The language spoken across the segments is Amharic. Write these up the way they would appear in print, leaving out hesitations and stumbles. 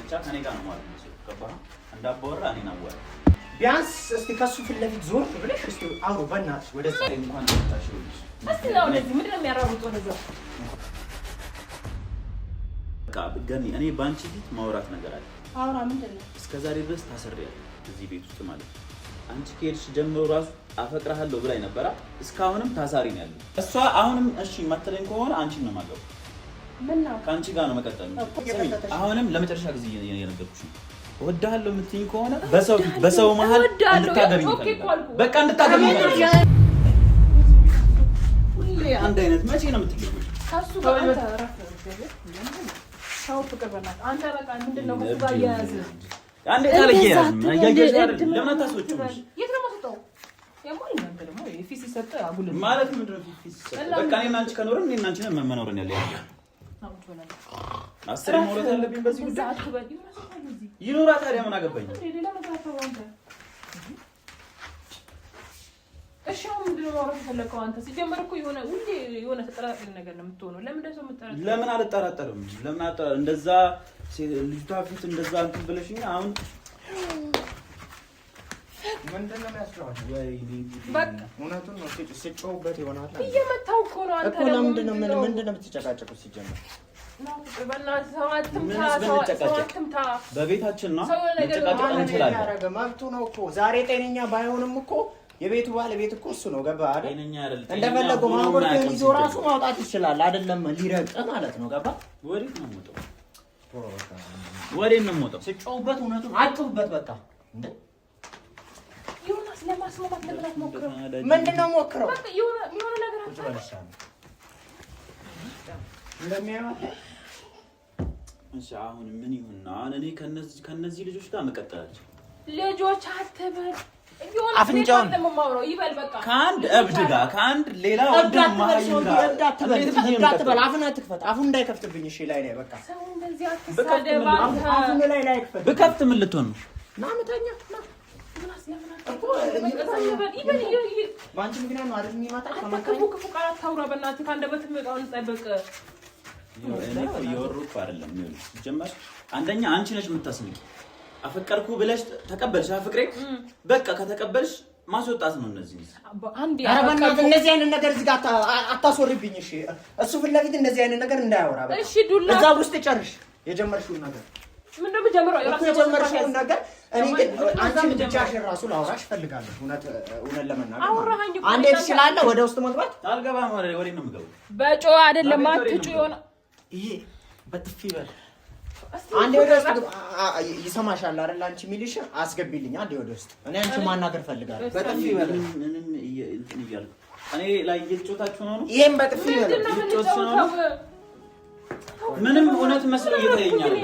ብቻ ከኔ ጋር ነው ማለት ነው ገባህ እንዳባወራ እኔ ነው ወራ ቢያንስ እስቲ ከሱ ፊት ለፊት ዞር ብለሽ እስቲ አውሩ በእናትሽ ወደዛ እንኳን ተታሽውልሽ እስቲ ነው ለዚህ ምንድን ነው የሚያራሩት ወደዛ ገኒ እኔ ባንቺ ፊት ማውራት ነገር አለ አውራ ምንድነው እስከዛሬ ድረስ ታሰርያለሁ እዚህ ቤት ውስጥ ማለት አንቺ ከሄድሽ ጀምሮ ራሱ አፈቅራለሁ ብላኝ ነበር እስካሁንም ታሳሪ ነው ያለው እሷ አሁንም እሺ ማተለኝ ከሆነ አንቺን ነው ማገው ምን ነው ካንቺ ጋር ነው መቀጠል አሁንም ለመጨረሻ ጊዜ እየነገርኩሽ ነው ወዳለሁ የምትይኝ ከሆነ በሰው መሃል እንድታገቢኝ በቃ እንድታገቢኝ ሁሌ አንድ አይነት መቼ ነው የምትልኩት ካሱ ጋር ተራፍ ሰው ፍቅር በእናትህ አንተ በቃ ምንድነው ከሱ ጋር ያያዝ አንዴ ታለየያዝ ያያያዝ አይደል ለምን አታስወጪው የት ነው የምትወጣው የሞኝ ነው ደግሞ ፊስ ይሰጥ አጉል ማለት ምንድነው ፊስ ይሰጥ በቃ እኔና አንቺ ከኖርን እኔና አንቺ ነን መኖርን ያለ አስር ሞራት አለብኝ በዚህ ጉዳይ ይኖራ ታዲያ ምን አገባኝ ሌላ ነገር አታውራንተ እሺ ምንድነው ማውራት ፈለከው አንተ ሲጀመር እኮ የሆነ ተጠራጣሪ ነገር ነው የምትሆነው ለምን እንደው የምትጠራጠር ለምን አልጠራጠርም ለምን እንደዛ ልጅቷ ፊት እንደዛ እንትን ብለሽኝ አሁን ምንድነው የሚያስጨዋሽ ወይኔ በቃ እውነቱን ነው ሲጨውበት ይሆናል እየመታው እኮ ነው አንተ እኮ ለምንድነው የምትጨቃጨቁት ሲጀመር ነው በእናትህ ሰዋትምታ በቤታችን ነው መጨቃጨቅ እንችላለን ያረገ መብቱ ነው እኮ ዛሬ ጤነኛ ባይሆንም እኮ የቤቱ ባለቤት እኮ እሱ ነው ገባ አይደል ጤነኛ አይደል እንደፈለገው ማውራት ይዞ ራሱ ማውጣት ይችላል አይደለም ሊረቅ ማለት ነው ገባ ወዴት ነው የምወጣው ወዴት ነው የምወጣው ሲጨውበት እውነቱን አጥብበት በቃ እንዴ ዮናስ ለማስማማት ለምን ሞክረው ምንድነው ሞክረው በቃ የሆነ ነገር አታውቅም እንደሚያወጣ እሺ አሁን ምን ይሁን አሁን እኔ ከነዚህ ልጆች ጋር መቀጠላቸው ልጆች አትበል አፍንጫውን ለማማውራው ይበል በቃ ከአንድ እብድ ጋር ከአንድ ሌላ ወንድም ማይን ጋር እንዳትበል አፉን አትክፈት አፉን እንዳይከፍትብኝ እሺ ላይ በቃ ሰው እንደዚህ አትሳደባ አፉን ላይ ክፈት በከፍት ምን ልትሆን ነው ና መተኛ ና ባንቺ ምክንያት ነው አይደል የሚማታ ከመከፉ ክፉ ቃላት ታውራ በእናትህ ካንደበት መጣውን ጠበቅ እኔ እየወሩኩ አይደለም ነው ጀመር አንደኛ አንቺ ነሽ የምታስምቂ አፈቀርኩ ብለሽ ተቀበልሽ አፍቅሬ በቃ ከተቀበልሽ ማስወጣት ነው እነዚህ አንዴ አረባናት እነዚህ አይነት ነገር እዚህ ጋር አታስወርብኝ እሺ እሱ ፊት ለፊት እነዚህ አይነት ነገር እንዳያወራ በቃ እሺ ዱላ እዛ ውስጥ ጨርሽ የጀመርሽው ነገር ምንድነው የጀመረው የጀመርሽው ነገር እኔ ግን አንቺ ብቻሽን ራሱ ላውራሽ ፈልጋለሁ እውነት ለመናገር አንዴ ትችላለህ ወደ ውስጥ መግባት አልገባም ወሬ ነው የምገባው በጮ አይደለም አትጩ ይሆነ ይሄ በጥፊ በል አንዴ ወደ ውስጥ ይሰማሻል አይደል አንቺ ሚሊሽ አስገቢልኝ አንዴ ወደ ውስጥ እኔ አንቺ ማናገር ፈልጋለሁ በጥፊ በል ምንም እንትን ይያል እኔ ላይ እየጮታችሁ ነው ይሄን በጥፊ በል ምንም እውነት መስሎ እየታየኛል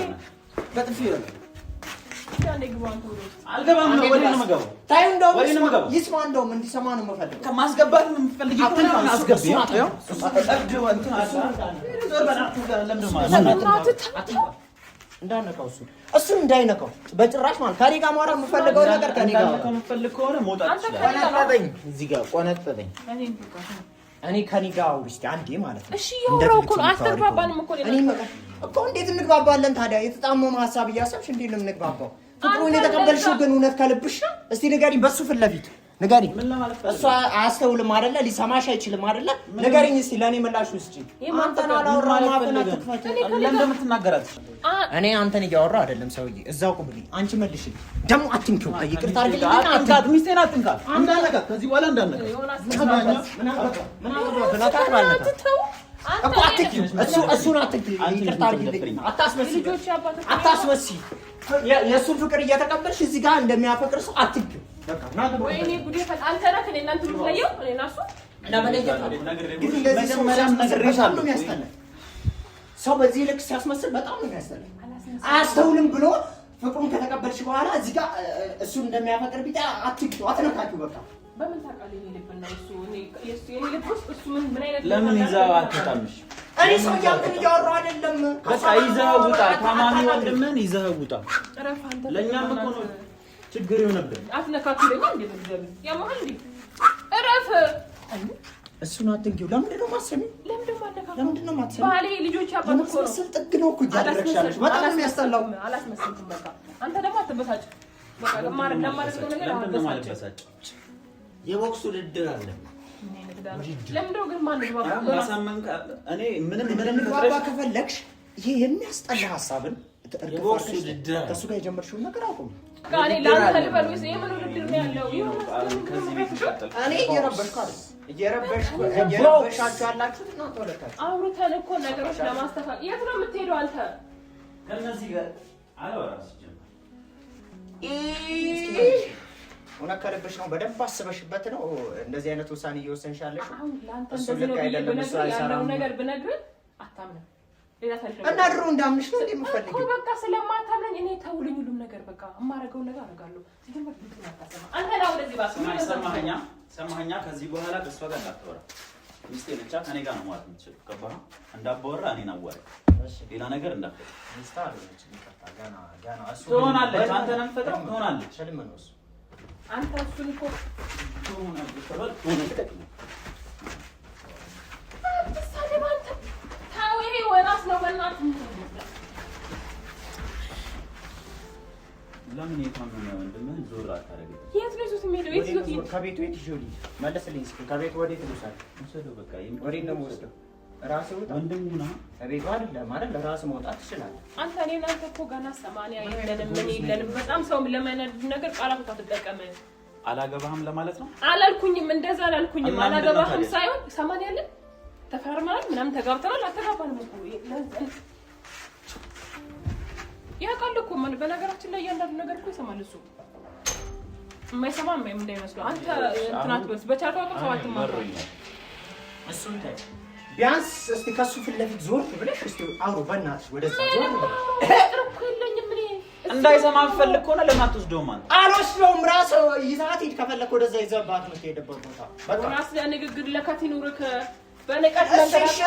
በጥፊ በል አልገባም ነው ወሬ ነው የምገባው ታዩ እንደው ይስማ እንደው እንዲሰማ ነው የምፈልገው ከማስገባት ምን የምትፈልጊው ከሆነ አስገቢ ነው እብድ ወንትን አሳ ዞር በናቱ ጋር ለምንድን ነው እንዳነካው እሱ እንዳይነካው በጭራሽ ማለት ከኔ ጋር ማውራት የምፈልገው ነገር ከኔ ጋር ከምፈልግ ከሆነ መውጣት ይችላል ቆነጠጠኝ እዚህ ጋር ቆነጠጠኝ እኔ ከኔ ጋር አውሪስቲ አንዴ ማለት ነው እሺ ያወራው እኮ አስተግባባንም እኮ እኮ እንዴት እንግባባለን ታዲያ የተጣመመ ሐሳብ እያሰብሽ እንዴት ነው የምንግባባው ፍቅሩን የተቀበልሽው ግን እውነት ከልብሽ እስቲ ንገሪኝ በሱ ፊት ለፊት ንገሪኝ እሱ አያስተውልም አይደለ ሊሰማሽ አይችልም አይደለ ንገሪኝ እስቲ ለኔ ምላሽ ውስጪ አንተን አላወራም አፈና ተክፈት ለምን እንደምትናገራት እኔ አንተን እያወራ አይደለም ሰውዬ እዛው ቁብልኝ አንቺ መልሽልኝ ደሞ አትንኪው ይቅርታ አድርግልኝ አትንካት ሚስቴን አትንካት እንዳነካ ከዚህ በኋላ እንዳነካ ምን አባባላታት ማለት እኮ አትንኪው እሱን አትንኪው ይቅርታ አድርግልኝ አታስመስይ የእሱን ፍቅር እየተቀበልሽ እዚህ ጋር እንደሚያፈቅር ሰው አትንኪው በቃ ናገር ወይኔ ጉዴ አንተ ነህ እኔ እናንተ ምትለየው እኔና እሱ ሰው በዚህ ልክ ሲያስመስል በጣም ነው የሚያስጠላው አያስተውልም ብሎ ፍቅሩን ከተቀበልሽ በኋላ እዚህ ጋር እሱን እንደሚያፈቅር ቢታ አትንኪው አትነካኪው በቃ በምን ታውቃለህ እኔ ልብና እሱ እኔ ልብስ እሱ ምን አይነት ለምን ይዘው አትጣምሽ እኔ ሰው ያንተን እያወራሁ አይደለም በቃ ይዘው ውጣ ታማሚ ወንድምን ይዘው ውጣ ለኛም እኮ ነው ችግር ይሆነብን አትነካኪለኝ እንዴ ያማል እንዴ እረፍ እሱን አትንኪው ለምንድን ነው ማሰሚ ለምንድን ነው ለምንድን ነው የማትሰማው? ባሌ ልጆች ያባቱ እኮ ነው። ጥግ ነው እኮ እያደረግሻለሽ። በጣም ነው የሚያስጠላው። አላስመስልኩም። በቃ አንተ ደግሞ አትበሳጭ። በቃ ለማር ነው ነገር አትበሳጭ። የቦክስ ውድድር አለ። ለምንድነው ግን ማን ነው ማሳመን? እኔ ምንም ባባ ከፈለግሽ ይሄ የሚያስጠላ ሀሳብን የቦክስ ውድድር ከሱ ጋር የጀመርሽውን ነገር አቁም። ካኔ ላንተ ልበል ወይስ የምን ውድድር ነው ያለው? ከዚህ ቤት ይቀጥል። እኔ እየረበሻችሁ ያላችሁት ነው ተወለካችሁ። አውርተን እኮ ነገሮች ለማስተካከል የት ነው የምትሄደው አንተ? ከነዚህ ጋር አላወራም ሲጀምር እውነት ከልብሽ ነው? በደንብ አስበሽበት ነው እንደዚህ አይነት ውሳኔ እየወሰንሽ ያለሽ? አሁን ላንተ እንደዚህ ነው ያለው ነገር ብነግርህ አታምንም። እና ድሮ እንዳምንሽ ነው እንደምፈልጊው እኮ በቃ ስለማታምነኝ እኔ ተውልኝ ሁሉም ነገር በቃ የማረገው ነገር አደርጋለሁ። ሲጀምር ልትና ታሰማ አንተ ነው ወደዚህ ባስ ሰማኸኛ? ከዚህ በኋላ ከሷ ጋር እንዳትወራ። ሚስቴ ነቻ ከኔ ጋር ነው ማለት የምትችል ገባህ? እንዳባወራ እኔን አዋሪ ሌላ ነገር እንዳትፈጥ። ሚስታ አለች ይቀጣ ገና እሱ ትሆናለች። አንተ ነው የምትፈጥረው ትሆናለች። ሸልመን እሱ አንተ እሱን እኮ ትሆናለች። ወራስ ነው በእናትህ ለምን የታመመ ወንድምህ ዞር አታረግም? የት ነው እሱት የሚሄደው? የት ነው ከቤቱ የት ይጆሊ መለስልኝ። እስኪ ከቤቱ ወዴት ልውሰድ? ወሰደው በቃ ወዴት ነው የምወስደው? ራስህ ውጣ። ወንድሙና ከቤቱ አይደለም ማለት ለራስህ መውጣት ትችላለህ። አንተ እኔና አንተ እኮ ገና 80 የለንም ምን የለንም። በጣም ሰው ለማይነድ ነገር ቃላት አትጠቀም። አላገባህም ለማለት ነው? አላልኩኝም፣ እንደዛ አላልኩኝም። አላገባህም ሳይሆን 80 ያለን ተፈርመናል ምናምን ተጋብተናል። አተጋባንም እኮ ያውቃል እኮ ምን በነገራችን ላይ እያንዳንዱ ነገር እኮ ይሰማል። እሱ የማይሰማ ምን እንዳይመስለው አንተ እንትናት በስ በቻርታው ነው ሰዋት ማለት እሱን ታይ ቢያንስ እስቲ ከሱ ፊት ለፊት ዞር ብለሽ እስቲ አውሩ በእናትሽ ወደዛ ዞር እኮ የለኝም ምን እንዳይሰማ ፈልግ ከሆነ ለምን አትወስደውም? አንተ አልወስደውም። ራስ ይዛት ሂድ ከፈለክ ወደዛ ይዘባት ነው የምትሄድበት ቦታ በቃ ራስ ለንግግር ለከት ይኑርክ በነቀት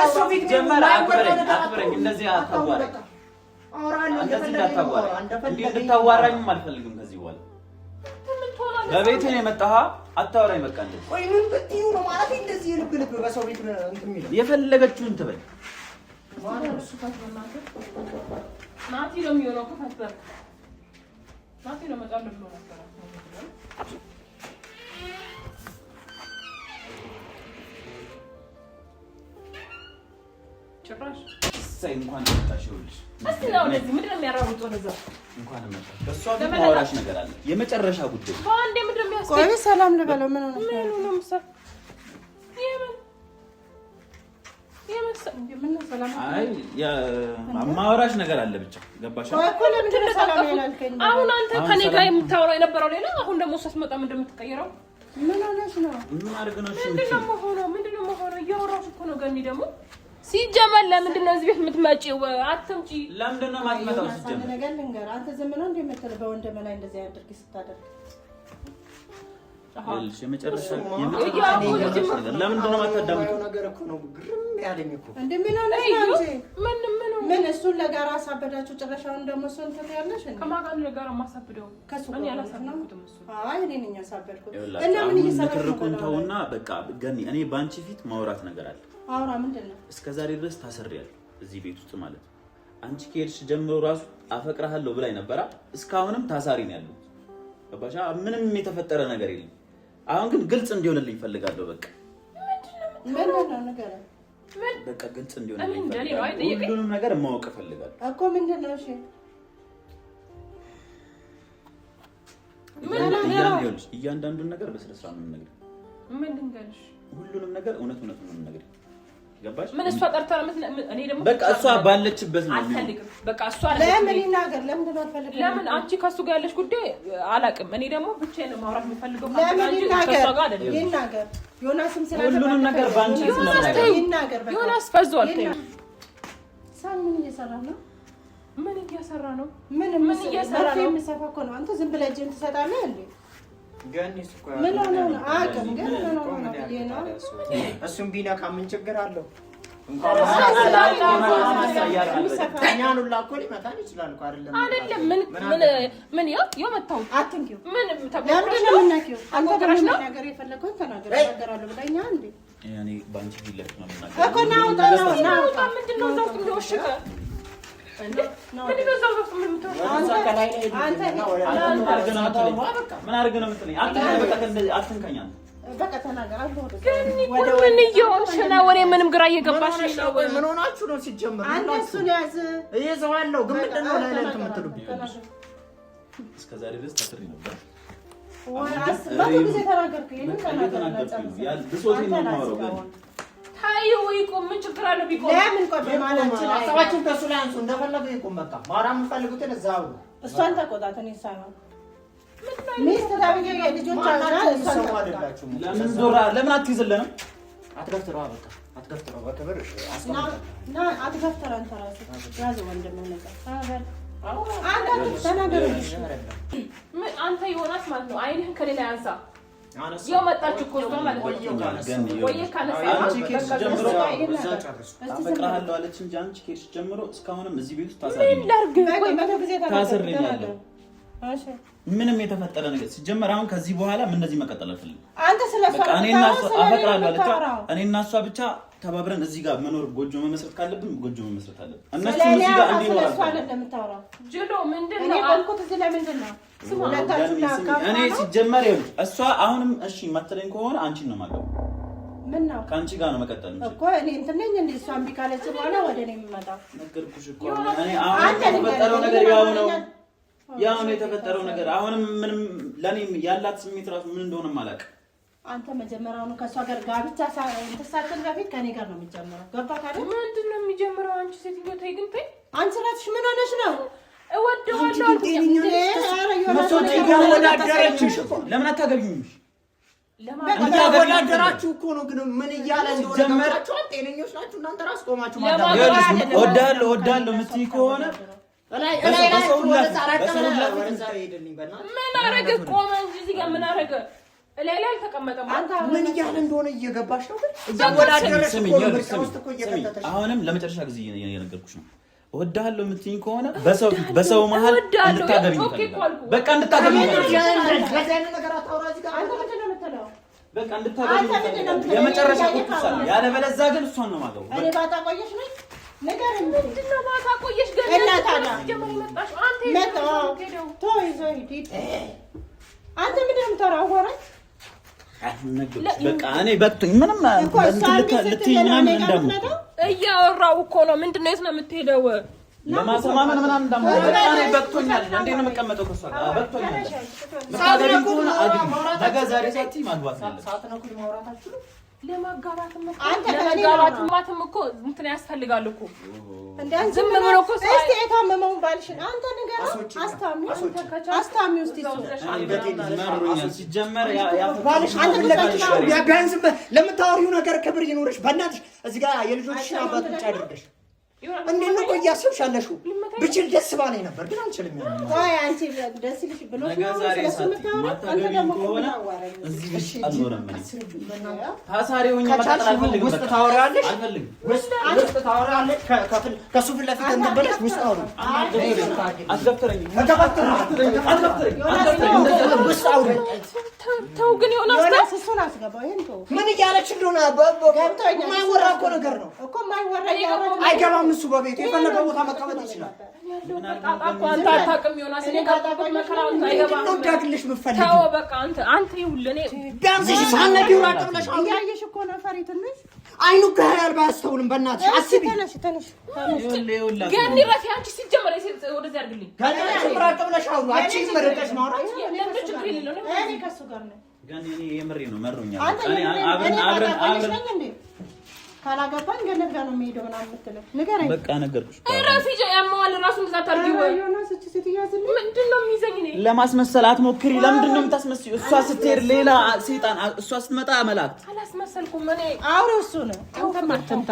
እሱ ፊት ጀመረ አክብረኝ እንደዚህ አታዋራኝ። አውራለሁ እንደዚህ እንድታዋራኝም አልፈልግም ከዚህ በኋላ በቤትህ ነው የመጣኸው። አታወራኝ በቃ እንደዚህ ወይ ምን ብትዩ ነው ማለት እንደዚህ ልብ በሰው ቤት እንትን የሚለው የፈለገችውን ትበል። እሱ ፈትበናት ናቲ ነው የሚሆነው ከፈትበር ናቲ ነው መጣል ብሎ ነበር። ጭራሽ እንኳን መጣሽ ይኸውልሽ። እስቲ ነው ለዚህ ምንድን ነው የሚያራሩጠው? ለዛ እንኳን መጣሽ። በሷ ግን ማውራሽ ነገር አለ። የመጨረሻ ጉዳይ ባንዴ ምንድን ነው የሚያስፈልግ? ቆይ ሰላም ልበለው። ምን ሆነ? ምን ነው ምሳ አይ ማውራሽ ነገር አለ ብቻ ገባሽ? እኮ ለምንድን ነው ሰላም ያላልከኝ? አሁን አንተ ከኔ ጋር የምታወራው የነበረው ሌላ፣ አሁን ደግሞ ስትመጣ ምንድን ነው የምትቀየረው? ምን ሆነሽ ነው? ምን አድርግ ነው? ምንድን ነው መሆኑ? እያወራሁሽ እኮ ነው ገኒ። ደግሞ ሲጀመር ለምንድን ነው እዚህ ቤት የምትመጪው? አትምጪ። ለምንድን ነው የማትመጣው? ሲጀመር ነገር ልንገር፣ አንተ ዝም ብለው እንደምትል በወንድም ላይ እንደዚህ አድርጊ ስታደርግ አልሽ የመጨረሻ ለምንድን ነው የማታዳምጪው? ነገር እኮ ነው ግርም ያለኝ እኮ እንዴ ምን ሆነሽ ነው? ምን እሱን ለጋራ አሳበዳችሁ ጭራሻውን ደግሞ እሱን ትያለሽ እንዴ? ከማን ጋር ማሳበደው? ከሱ እኔ አላሳበድኩትም። እሱ አይ እኔ ነኝ ያሳበድኩት። እና ምን እየሰራሽ ነው? ተውና በቃ ገኒ፣ እኔ ባንቺ ፊት ማውራት ነገር አለ። አውራ። ምንድን ነው? እስከዛሬ ድረስ ታስሬያለሁ እዚህ ቤት ውስጥ ማለት ነው። አንቺ ከሄድሽ ጀምሮ ራሱ አፈቅርሃለሁ ብላኝ ነበራ። እስካሁንም ታሳሪ ነው ያለው። ገባሽ? ምንም የተፈጠረ ነገር የለም። አሁን ግን ግልጽ እንዲሆንልኝ ፈልጋለሁ። በቃ ምንድነው ነገር? በቃ ግልጽ እንዲሆንልኝ ፈልጋለሁ። ሁሉንም ነገር ማወቅ ፈልጋለሁ እኮ። ምንድነው? እሺ እያንዳንዱን ነገር በስነ ስርዓት ነው የምነግርህ። ምን ልንገርሽ? ሁሉንም ነገር እውነት ነው የምነግርህ። ገባሽ? ምን እሷ ጠርታ እኔ ደግሞ በቃ እሷ ባለችበት ነው አልፈልግም። በቃ እሷ ለምን ይናገር? ለምን አትፈልግም? ለምን አንቺ ከሱ ጋር ያለሽ ጉዳይ አላውቅም። እኔ ደግሞ ብቻዬን ነው ማውራት የምፈልገው። ለምን ይናገር? ዮናስም ስላለ ሁሉንም ነገር ባንቺ ይናገር። በቃ ዮናስ ፈዟል። ሳም ምን እየሰራ ነው? ምን እየሰራ ነው? ምን እየሰራ ነው? የሚሰፋ እኮ ነው። አንተ ዝም ብለህ እጅን ትሰጣለህ እንዴ? ገኒስ እኮ ምን ሆነ ነው? አቅም ግን ምን ሆነ ነው? እሱም ቢነካ ምን ችግር አለው? እንኳን እኛን ሁላ እኮ ሊመታን ይችላል እኮ አይደለም። ምን ያው መታው አትንኪው። ምን ለምንድን ነው የምናኪው? አንተ ደግሞ ነገር የፈለከውን ተናገር። ተናገራለሁ ብለኛ እንዴ? ያኔ ባንቺ ቢለክ ነው እኮ ነው ምንድን ነው እዛው የሚወሽቀ እንዴ ምንድን ነው እዛው የምትወሽቀ ምን አድርገህ ነው የምትለኝ? አትንከኝ በቃ ተናገር ምን እየሆንሽ ነው? ወሬ ምንም ግራ እየገባሽ ነው። ምን ሆናችሁ ነው ሲጀመር? አንተ እሱን ያዝ እየዘዋለሁ ግን ምንድን ነው ላይ የምትሉብኝ? እስከ ዛሬ ድረስ ታስሪ ነበር። በቃ ጊዜ ተናገርኩ። ይሄን ታዩ ይቆም ምን ችግር አለው? ቢቆም ለምን ቆም ማለት ነው? አሳባችሁ ከሱ ላይ አንሱ እንደፈለገ ይቆም። በቃ ማራም ፈልጉትን እዛው እሷን ተቆጣተን ይሳናል። ሚስት ታብዬ ልጆች አላችሁ ለምን ዞራ ለምን አትይዘለንም? አትገፍትረዋ በቃ አትገፍትረዋ በክብር አስቀምጣ አትገፍትረው አንተ ራስህ ያዝ ወንድም ነው ነገር አንተ ዮናስ ማለት ነው አይንህን ከሌላ ያንሳ ያው መጣች እኮ እሷ ማለት ነው ወይ ካነሳ አንቺ ኬስ ጀምሮ አፈቅራለሁ አለች እንጂ አንቺ ኬስ ጀምሮ እስካሁንም እዚህ ቤት ውስጥ ታሰርኛለሁ። ምንም የተፈጠረ ነገር ሲጀመር አሁን ከዚህ በኋላ ምን እንደዚህ መቀጠል አልፈልግም። አንተ ስለሷ እኔና እሷ አፈቅራለሁ አለች። እኔና እሷ ብቻ ተባብረን እዚህ ጋር መኖር ጎጆ መመስረት ካለብን ጎጆ መመስረት አለብን። እነሱ እዚህ ጋር እንዲኖር እንደምታወራው ጅሎ ምንድነው አልኩት እዚህ ላይ ምንድነው እኔ ሲጀመር ይኸውልሽ እሷ አሁንም እሺ ማትለኝ ከሆነ አንቺን ነው የማገባው። ምን ነው ካንቺ ጋር ነው መቀጠል እንጂ እኮ እኔ እንትን ነኝ እንዴ? እሷ እምቢ ካለች በኋላ ወደ እኔ የምመጣው ነገርኩሽ እኮ እኔ አሁን የተፈጠረው ነገር ያው ነው የተፈጠረው ነገር። አሁንም ምንም ለኔ ያላት ስሜት ራሱ ምን እንደሆነ ማላቅ። አንተ መጀመሪያውኑ ከሷ ጋር ጋብቻ እንተሳተን በፊት ከኔ ጋር ነው የሚጀምረው። ገባህ አይደል? ምንድነው የሚጀምረው? አንቺ ሴትዮ ተይ ግን ተይ። አንቺ ራስሽ ምን ሆነሽ ነው? እወደዋለሁ ለምን አታገቢኝም? ለማወዳደራችሁ እኮ ነው። ግን ምን እያለ እንደሆነችሁ ጤነኞች ናችሁ እናንተ ራስ ቆማችሁ ማለት ነው። እወዳለሁ የምትይ ከሆነ ምን አረገ? ቆመ እንጂ እዚህ ጋር ምን አረገ? ላይ አልተቀመጠም። ምን እያለ እንደሆነ እየገባሽ ነው። እያወዳደረሽ እኮ ነው። አሁንም ለመጨረሻ ጊዜ እየነገርኩሽ ነው። እወዳለሁ የምትይኝ ከሆነ በሰው መሀል እንድታገቢኝ ይፈልጋል። በቃ እንድታገቢኝ በቃ እንድታገቢኝ የመጨረሻ ቁጥጥር ያለበለዚያ ግን እሷን ነው የማገባው። እኔ ባታ ቆየሽ ነኝ ነገር ምንድነው? ባታ ቆየሽ ግን እናታና ጀመር ይመጣሽ አንተ አንተ ምንድነው የምታወራው? በቃ እኔ በቅቶኝ ምንም ልትይ ምናምን እንደሙ እያወራው እኮ ነው። ምንድነው የት ነው የምትሄደው? ለማሰማመን ምናምን እንደሙ እኔ በቅቶኛል። እንዴ ነው የምቀመጠው ከሷ ጋር በቅቶኛል። ሳትነኩን ነገ ዛሬ ሳትይ ማግባት ነው። ሳትነኩን ማውራታችሁ ለማጋባትም እኮ እንትን ያስፈልጋል እኮ እንዴ ዝም ብሎ እኮ እስቲ የታመመውን ባልሽን አንተ ነገር አስታሚ ውስጥ ሲጀመር ባልሽ አንተ ቢያንስ ለምታወሪው ነገር ክብር ይኖርሽ። በእናትሽ እዚህ ጋር የልጆችሽን አባት ብቻ አድርገሽ እንዴት ነው ቆያስሽ ያለሽው? ብችል ደስ ባለኝ ነበር ግን አንችልም። ቆይ አንቺ ደስ ይልሽ ብሎ ከሆነ እዚህ ልጅ አልኖርም። ታሳሪውኝ መቀጠል አልፈልግም። ውስጥ ታወሪያለሽ አልፈልግም። ውስጥ ታወሪያለሽ ከሱ ፊት ለፊት እንደበለሽ ውስጥ አውሪ። አትገፍተረኝ። ውስጥ አውሪ። ተው ግን ዮናስ እሱን አስገባው። ይሄን ተው። ምን እያለች እንደሆነ ማይወራ እኮ ነገር ነው እኮ ማይወራ አይገባም። እሱ በቤቱ የፈለገው ቦታ መቀመጥ ይችላል። አንተ አታውቅም ዮናስ። እኔ ጋር ታውቅ መከራውን አይገባም። ነው ዳግልሽ ምፈልግ ተው በቃ አንተ ይሁን እኔ ቢያንስ ሳነዲው ራቅ ብለሽ እያየሽ እኮ ነው። ፈሪ ትንሽ አይኑ ጋር ያልባስተውልም በእናትሽ አስቢ። ተነሽ ገኒ ራፊ አንቺ ሲጀመር ወደዚህ አድርግልኝ። ገኒ ራቅ ብለሽ አውሩ። አንቺ መረቀሽ ማውራት ለምን ችግር የሌለው ነው። እኔ ከሱ ጋር ነው ገኒ እኔ የምሬ ነው መሮኛል። እኔ አብረን ካላገባን ገነት ጋር ነው የሚሄደው ምናምን የምትለው ንገረኝ። በቃ ነገርኩሽ። ራፊ ያማዋል ራሱ እንደዛ ታርጊው ዮናስ እቺ ስትያዝልኝ ምንድነው የሚይዘኝ? እኔ ለማስመሰል አትሞክሪ። ለምንድን ነው የምታስመስዩ? እሷ ስትሄድ ሌላ ሰይጣን፣ እሷ ስትመጣ መላእክት። አላስመሰልኩም እኔ አውሬው እሱ ነው። አንተማ አትምታ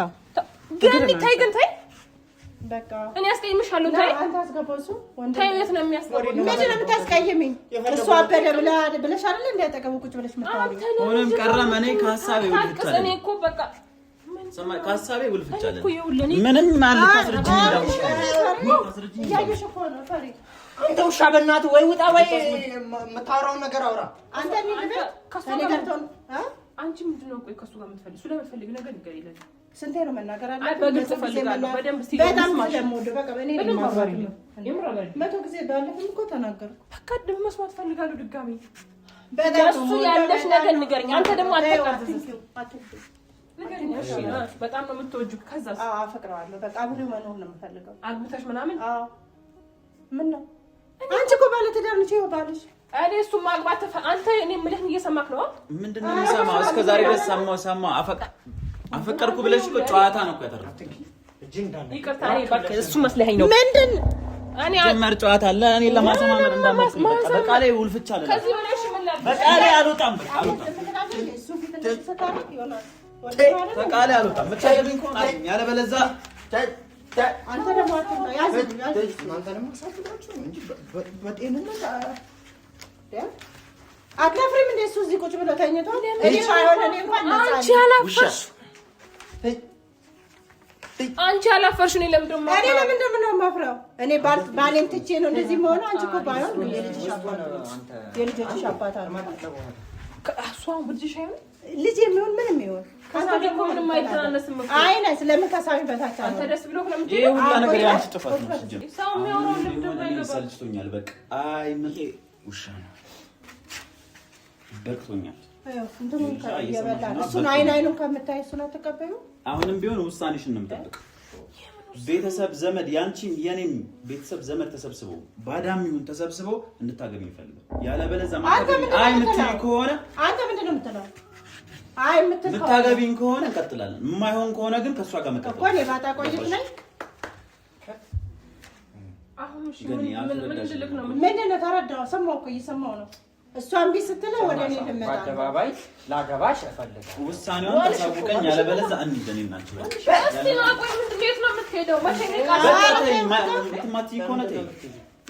ገኒ ተይ ግን ተይ በቃ እኔ አስቀይምሻለሁ። ተይ አንተ አስገባው እሱ ወንድ ተይ የት ነው የሚያስገባው? ምንድን ነው የምታስቀይሚኝ? እሷ አበደ ብለሽ አይደል እንደ ያጠገቡ ቁጭ ብለሽ መታወሪ ሆነም ቀረም እኔ ከሐሳቤ ውልፍቻለሁ። እኔ እኮ በቃ ከሐሳቤ ውልፍቻለሁ። ምንም ማለት ታስረጅኝ ያየሽ እኮ ነው ፈሪ። አንተ ውሻ በእናትህ ወይ ውጣ ወይ የምታወራውን ነገር አውራ። አንተ ምን ከኔ ጋር ተው አንቺ ምንድነው ቆይ ከሱ ጋር የምትፈልጊው? ስለምትፈልጊ ነገር ንገሪ ለኔ። ስንቴ ነው መናገር አለ? በግልጽ ፈልጋለሁ። በደንብ እስቲ በጣም ስለምወድ በቃ እኔ መቶ ጊዜ ባለፈም እኮ ተናገርኩ። በቃ ደግሞ መስማት ፈልጋለሁ ድጋሚ። በጣም ያለሽ ነገር ንገሪኝ። አንተ ደግሞ አትቀርጽ ንገሪኝ። እሺ በጣም ነው የምትወጂው። ከዛስ? አዎ አፈቅረዋለሁ። በቃ አብሬው መኖር ነው የምፈልገው። አግብተሽ ምናምን? አዎ ምን ነው አንቺ እኮ ባለ ትዳር ነሽ። ይኸው ባልሽ እኔ እሱ ማግባት አንተ እኔ የምልህን እየሰማክ ነው? ምንድን ነው የምሰማው? እስከ ዛሬ ድረስ ሰማሁ አፈቀርኩ ብለሽ እኮ ጨዋታ ነው እኮ ያደረኩት። ይቅርታ እኔ እባክህ እሱ መስለኸኝ ነው። ምንድን እኔ ጀመር ጨዋታ አለ እኔ ለማሰማመር እንዳመጣ በቃ ላይ ውልፍቻ አለ። ከዚህ በላይ እሺ ምን ላድርግ? በቃ ላይ አልወጣም። በቃ ላይ አልወጣም። የምታገቢኝ ከሆነ አግቢኝ፣ ያለበለዚያ አንተ ደግሞ ያዝ አንተ ደግሞ ሳትላችሁ እንጂ በጤንነት አታፍሪም እንደ እሱ እዚህ ቁጭ ብሎ ተኝቷል። እኔ ሳይሆን እኔ እንኳን አንቺ አላፈርሽ አንቺ አላፈርሽ ነው። ለምንድን ነው እኔ ለምንድን ነው የማፍረው? እኔ ባሌን ትቼ ነው እንደዚህ መሆኑ። አንቺ እኮ ባይሆን የልጆችሽ አባት አለ እሷን ብልጅሽ አይሆን ልጅ የሚሆን ምንም ይሆን ካሳቢ እኮ ምንም አይተናነስም እኮ አይነት ስለምን ካሳቢ በታች አንተ ደስ ብሎ ለምን ይሄ ሁላ ነገር ያንቺ ጥፋት ነው። ሰው የሚያወራው ለምንድን ነው አይገባም? ሰልችቶኛል። በቃ አይ ምን ውሻ ነው በቅቶኛል። እሱን አይኑን ከምታይ እሱን አትቀበይው። አሁንም ቢሆን ውሳኔሽን ነው የምጠብቀው። ቤተሰብ ዘመድ ያንቺን የኔም ቤተሰብ ዘመድ ተሰብስበው ባዳም ይሁን ተሰብስበው እንድታገቢ ይፈልጋል። ያለበለዚያ አይ የምትይ ከሆነ አንተ ምንድን ነው የምትለው? አይ የምታገቢኝ ከሆነ እንቀጥላለን። የማይሆን ከሆነ ግን ከእሷ ጋር መቀጠል እኮ እኔ ባጣ ቆይት ነኝ። አሁን እሺ ምን ልልክ ነው? ምንድን ነው ተረዳኸው? ሰማሁ እኮ እየሰማሁ ነው። እሷን ቢ ስትለው ወደ እኔ ልመጣ በአደባባይ ላገባሽ እፈልጋለሁ። ውሳኔውን ታሳውቀኝ፣ ያለበለዚያ እንሂድ። እኔ እና አንቺ እስቲ ነው ቆይ ምንድን ነው የምትሄደው? መቼ ነው የማትይ ከሆነ ተይ።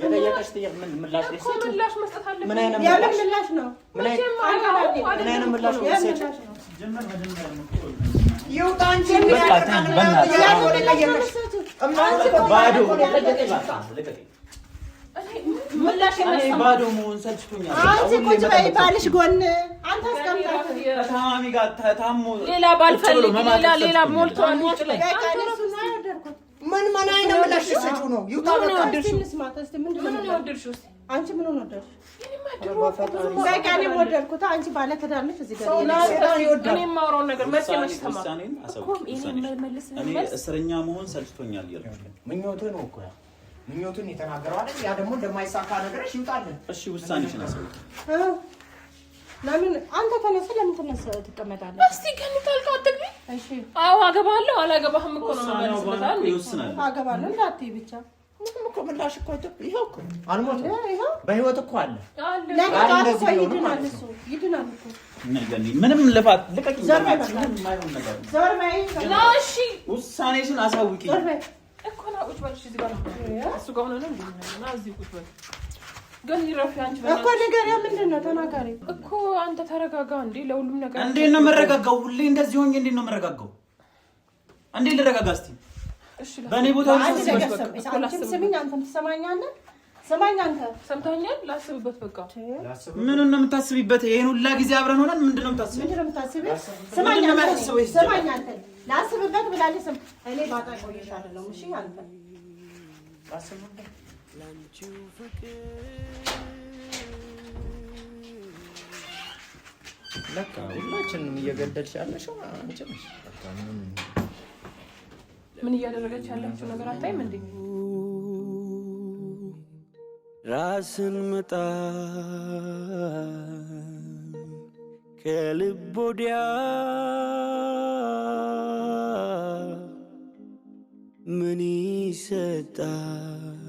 የጠየቀሽ ጥያቄ ምን ምላሽ እኮ ምላሽ መስጠት አለብኝ። ምን አይነት ምላሽ ነው? ምን አይነት ምላሽ ነው? ጀመር መጀመሪያ ነው ይውጣ እንጂ ባዶ መሆን ሰልችቶኛል። አንቺ ቁጭ በይ ባልሽ ጎን አንተ አስቀምጣት። ከታማሚ ጋር ታሞ ሌላ ባልፈልግ ሌላ ሞልቷል። ምን አይነት ምላሽ ሰጪው ነው? ይውጣ በቃ ምን ወደድሽው? አንቺ ምን ወደድሽ? በቃ እኔም ወደድኩት። አንቺ ባለ ትዳር ነሽ። እዚህ ጋር እኔ የማወራውን ነገር መቼ ተማ ውሳኔን እኔ እስረኛ መሆን ሰልችቶኛል እያልኩ ምኞትህ ነው እኮ ምኞቱን የተናገረው አይደል? ያ ደግሞ እንደማይሳካ ነገርሽ ይውጣልን። እሺ ውሳኔሽን አሳውቂ። ለምን አንተ ተነስተህ ለምን ተነስተህ ትቀመጣለህ? እስቲ ከኔ ታልካ አትግቢ። እሺ አዎ አገባለሁ አላገባህም እኮ ነው ማለት ነው። ይወስናል። አገባለሁ እንዳትዪ ብቻ ምንም እኮ ምላሽ እኮ ይኸው እኮ አልሞተም። በህይወት እኮ አለ። ለምን እኮ ይድናል እሱ ይድናል እኮ ምንም ልፋት ልቀቂኝ። ዞር በይ እሺ ውሳኔሽን አሳውቂ እኮ ነው። ቁጭ በል እዚህ ጋር እሱ ጋር ሆነ ነው እንዴ? እና እዚህ ቁጭ በል ግን ይረፍ አንቺ እኮ ነገር ምንድን ነው ተናጋሪ እኮ አንተ ተረጋጋ እንዴ። ለሁሉም ነገር እንዴት ነው የምረጋጋው? ሁሌ እንደዚህ ሆኜ እንዴት ነው የምረጋጋው? እንዴት ልረጋጋ? እስቲ እሺ በእኔ ቦታ አንቺም ስሚኝ፣ አንተም ትሰማኛለህ? ስማኝ አንተ ሰምተኸኛል? ላስብበት በቃ። ምኑን ነው የምታስቢበት? ይሄን ሁላ ጊዜ አብረን ሆነን ምንድን ነው የምታስቢው? ምንድን ነው የምታስቢው? ስማኝ አንተ ላስብበት ብላለች። እኔ ባጣ ቆይሻለሁ። እሺ አንተ ላስብበት ለካ ሁላችንም እየገደልሽ ያለሽው አንቺ ነሽ። ምን እያደረገች ያለችው ነገር አታይም እንዴ? ራስን መጣ ከልብ ወዲያ ምን ይሰጣል?